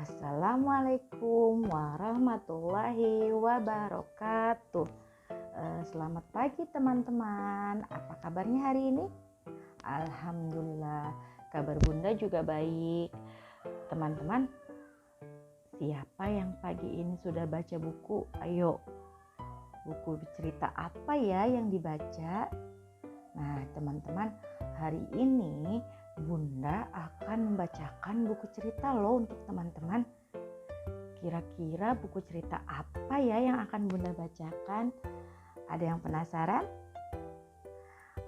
Assalamualaikum warahmatullahi wabarakatuh. Selamat pagi teman-teman. Apa kabarnya hari ini? Alhamdulillah, kabar Bunda juga baik. Teman-teman, siapa yang pagi ini sudah baca buku? Ayo, buku cerita apa ya yang dibaca? Nah, teman-teman, hari ini Bunda akan membacakan buku cerita loh untuk teman-teman. Kira-kira buku cerita apa ya yang akan Bunda bacakan? Ada yang penasaran?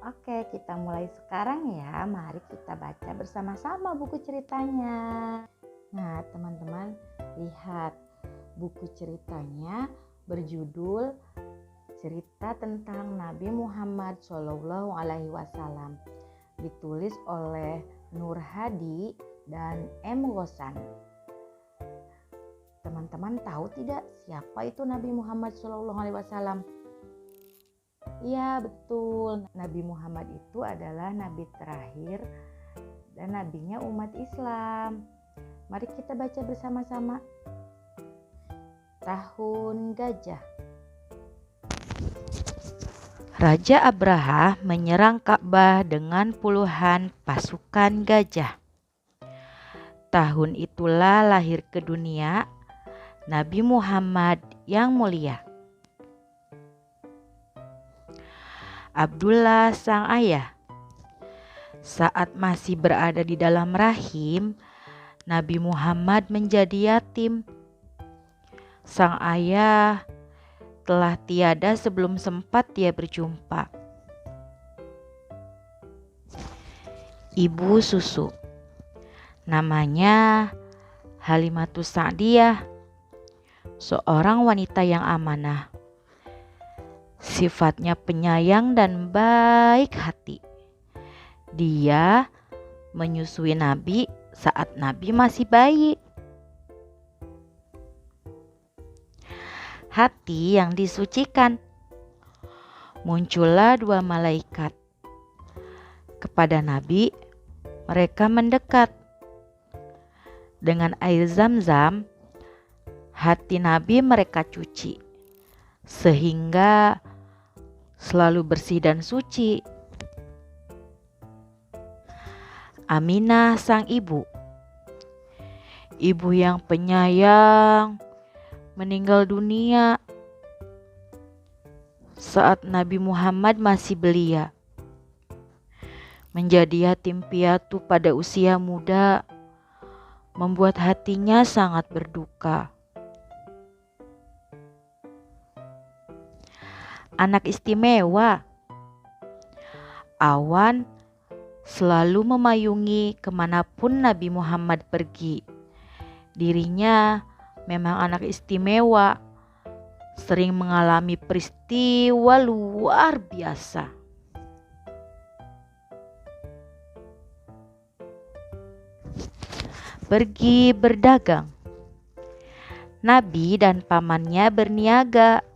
Oke, kita mulai sekarang ya. Mari kita baca bersama-sama buku ceritanya. Nah, teman-teman, lihat buku ceritanya berjudul Cerita tentang Nabi Muhammad SAW. Ditulis oleh Nur Hadi dan M. Ghossan. Teman-teman tahu tidak siapa itu Nabi Muhammad SAW? Iya, betul. Nabi Muhammad itu adalah nabi terakhir dan nabinya umat Islam. Mari kita baca bersama-sama. Tahun Gajah. Raja Abraha menyerang Ka'bah dengan puluhan pasukan gajah. Tahun itulah lahir ke dunia Nabi Muhammad yang mulia. Abdullah sang ayah. Saat masih berada di dalam rahim, Nabi Muhammad menjadi yatim. Sang ayah telah tiada sebelum sempat dia berjumpa. Ibu susu, namanya Halimatus Sa'diyah, seorang wanita yang amanah. Sifatnya penyayang dan baik hati. Dia menyusui Nabi saat Nabi masih bayi. Hati yang disucikan. Muncullah dua malaikat. Kepada Nabi, mereka mendekat. Dengan air Zam-Zam, hati Nabi mereka cuci, sehingga selalu bersih dan suci. Aminah sang ibu. Ibu yang penyayang, meninggal dunia saat Nabi Muhammad masih belia. Menjadi yatim piatu pada usia muda membuat hatinya sangat berduka. Anak istimewa. Awan selalu memayungi kemanapun Nabi Muhammad pergi. Dirinya memang anak istimewa, sering mengalami peristiwa luar biasa. Pergi berdagang. Nabi dan pamannya berniaga.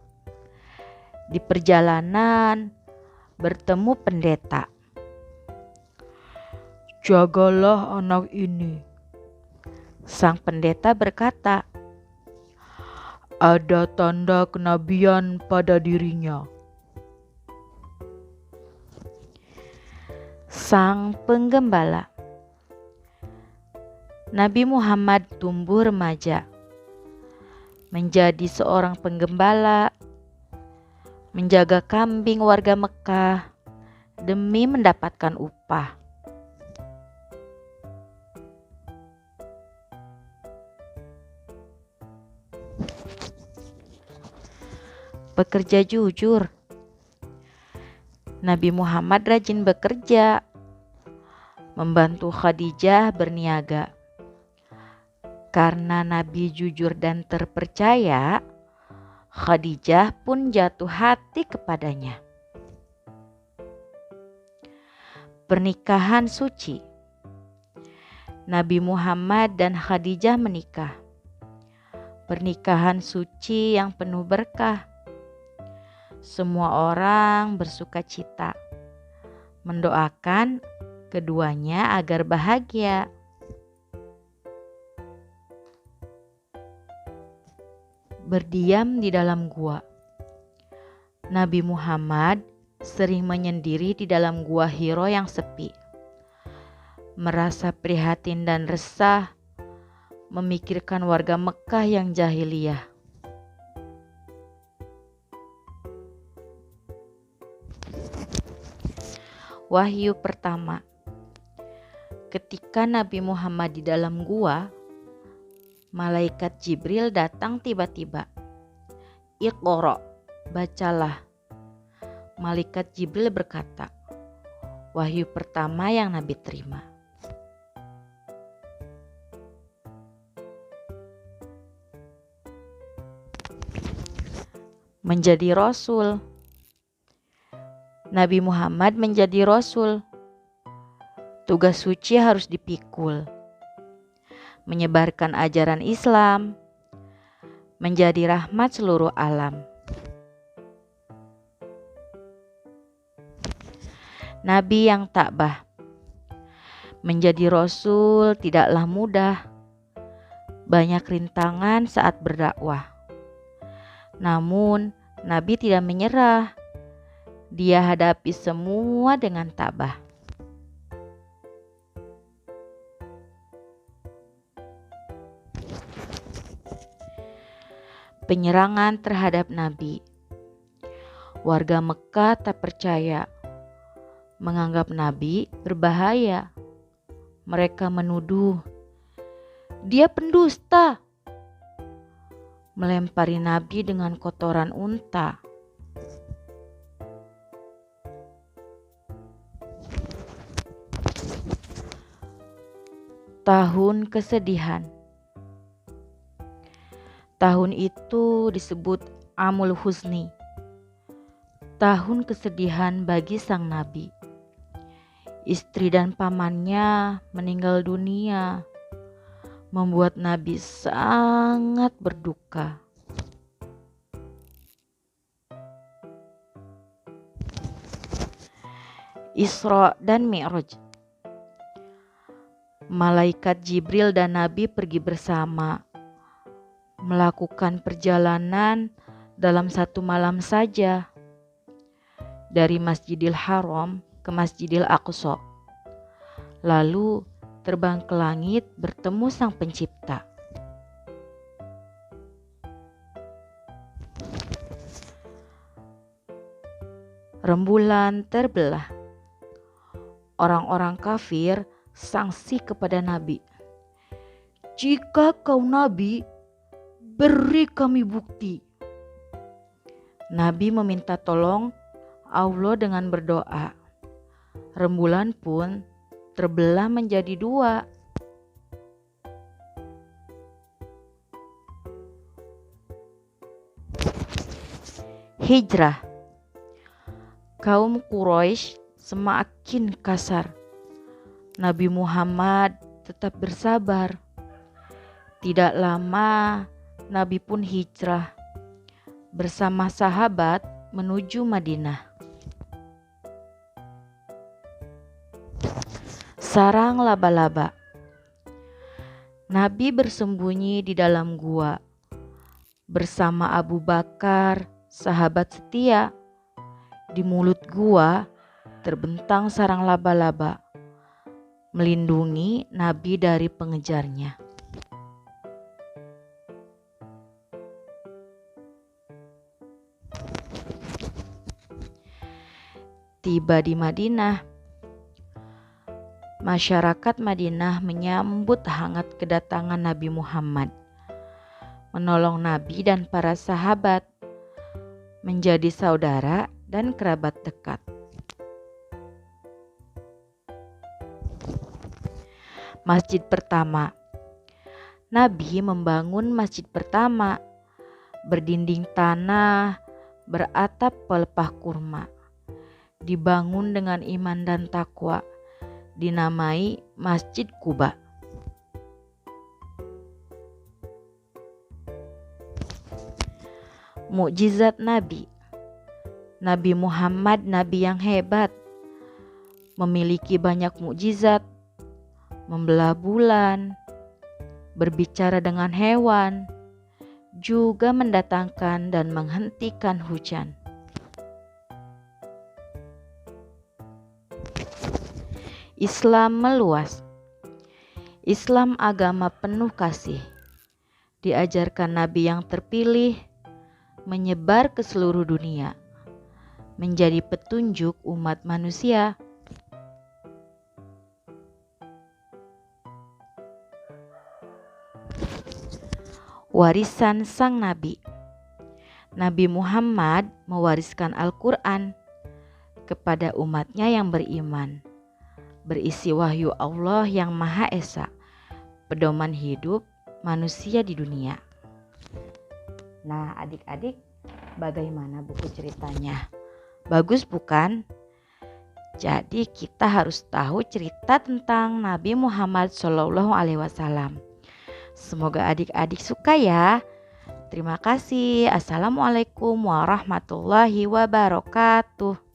Di perjalanan bertemu pendeta. "Jagalah anak ini," sang pendeta berkata. "Ada tanda kenabian pada dirinya." Sang penggembala. Nabi Muhammad tumbuh remaja, menjadi seorang penggembala, menjaga kambing warga Mekah demi mendapatkan upah. Bekerja jujur. Nabi Muhammad rajin bekerja, membantu Khadijah berniaga. Karena Nabi jujur dan terpercaya, Khadijah pun jatuh hati kepadanya. Pernikahan suci. Nabi Muhammad dan Khadijah menikah. Pernikahan suci yang penuh berkah. Semua orang bersuka cita, mendoakan keduanya agar bahagia. berdiam di dalam gua. Nabi Muhammad sering menyendiri di dalam gua Hiro yang sepi. Merasa prihatin dan resah, memikirkan warga Mekah yang jahiliyah. Wahyu pertama. Ketika Nabi Muhammad di dalam gua, malaikat Jibril datang tiba-tiba. Iqra, bacalah. Malaikat Jibril berkata, wahyu pertama yang Nabi terima. Menjadi Rasul. Nabi Muhammad menjadi Rasul. Tugas suci harus dipikul. Menyebarkan ajaran Islam. Menjadi rahmat seluruh alam. Nabi yang takbah. Menjadi Rasul tidaklah mudah. Banyak rintangan saat berdakwah. Namun Nabi tidak menyerah. Dia hadapi semua dengan tabah. Penyerangan terhadap Nabi. Warga Mekah tak percaya, menganggap Nabi berbahaya. Mereka menuduh, dia pendusta. Melempari Nabi dengan kotoran unta. Tahun kesedihan. Tahun itu disebut Amul Huzni, tahun kesedihan bagi sang Nabi. Istri dan pamannya meninggal dunia, membuat Nabi sangat berduka. Isra dan Mi'raj. Malaikat Jibril dan Nabi pergi bersama, melakukan perjalanan dalam satu malam saja dari Masjidil Haram ke Masjidil Aqsa, lalu terbang ke langit bertemu Sang Pencipta. Rembulan terbelah. Orang-orang kafir sangsi kepada Nabi, jika kau Nabi, beri kami bukti. Nabi meminta tolong Allah dengan berdoa. Rembulan pun terbelah menjadi dua. Hijrah. Kaum Quraisy semakin kasar. Nabi Muhammad tetap bersabar. Tidak lama Nabi pun hijrah bersama sahabat menuju Madinah. Sarang laba-laba. Nabi bersembunyi di dalam gua bersama Abu Bakar, sahabat setia. Di mulut gua terbentang sarang laba-laba, melindungi Nabi dari pengejarnya. Tiba di Madinah. Masyarakat Madinah menyambut hangat kedatangan Nabi Muhammad, menolong Nabi dan para sahabat, menjadi saudara dan kerabat dekat. Masjid pertama. Nabi membangun masjid pertama, berdinding tanah, beratap pelepah kurma. Dibangun dengan iman dan takwa, dinamai Masjid Quba. Mukjizat Nabi. Nabi Muhammad nabi yang hebat, memiliki banyak mukjizat, membelah bulan, berbicara dengan hewan, juga mendatangkan dan menghentikan hujan. Islam meluas. Islam agama penuh kasih. Diajarkan Nabi yang terpilih, menyebar ke seluruh dunia, menjadi petunjuk umat manusia. Warisan sang Nabi. Nabi Muhammad mewariskan Al-Quran kepada umatnya yang beriman, berisi wahyu Allah yang Maha Esa, pedoman hidup manusia di dunia. Nah, adik-adik, bagaimana buku ceritanya? Bagus bukan? Jadi kita harus tahu cerita tentang Nabi Muhammad SAW. Semoga adik-adik suka ya. Terima kasih. Assalamualaikum warahmatullahi wabarakatuh.